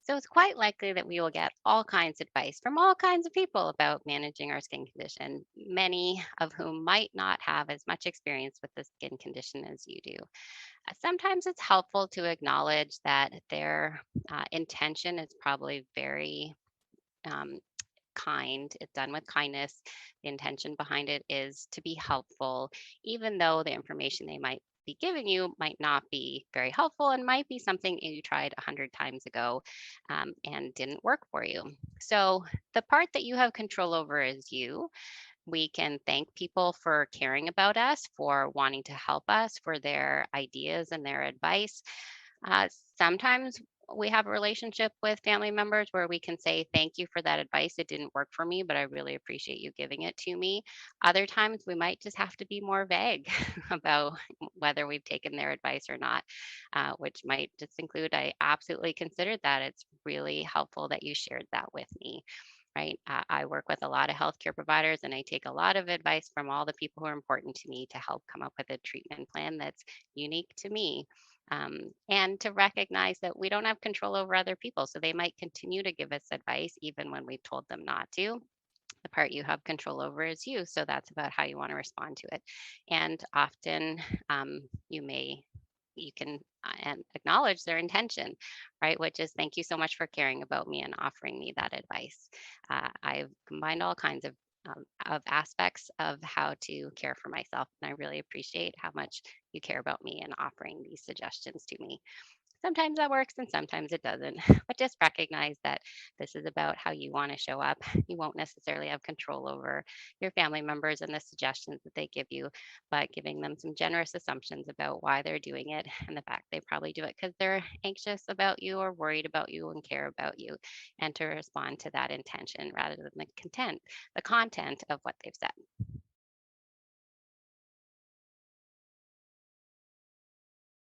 So it's quite likely that we will get all kinds of advice from all kinds of people about managing our skin condition, many of whom might not have as much experience with the skin condition as you do. Sometimes it's helpful to acknowledge that their intention is probably very um, kind. It's done with kindness. The intention behind it is to be helpful, even though the information they might be giving you might not be very helpful and might be something you tried 100 times ago and didn't work for you. So, the part that you have control over is you. We can thank people for caring about us, for wanting to help us, for their ideas and their advice. Uh, Sometimes we have a relationship with family members where we can say, thank you for that advice. It didn't work for me, but I really appreciate you giving it to me. Other times we might just have to be more vague about whether we've taken their advice or not, which might just include, I absolutely considered that. It's really helpful that you shared that with me. Right. I work with a lot of healthcare providers and I take a lot of advice from all the people who are important to me to help come up with a treatment plan that's unique to me, and to recognize that we don't have control over other people. So they might continue to give us advice even when we've told them not to. The part you have control over is you. So that's about how you want to respond to it. And often you may. You can and acknowledge their intention, right? Which is thank you so much for caring about me and offering me that advice. I've combined all kinds of aspects of how to care for myself, and I really appreciate how much you care about me and offering these suggestions to me. Sometimes that works and sometimes it doesn't. But just recognize that this is about how you want to show up. You won't necessarily have control over your family members and the suggestions that they give you, but giving them some generous assumptions about why they're doing it and the fact they probably do it because they're anxious about you or worried about you and care about you, and to respond to that intention rather than the content of what they've said.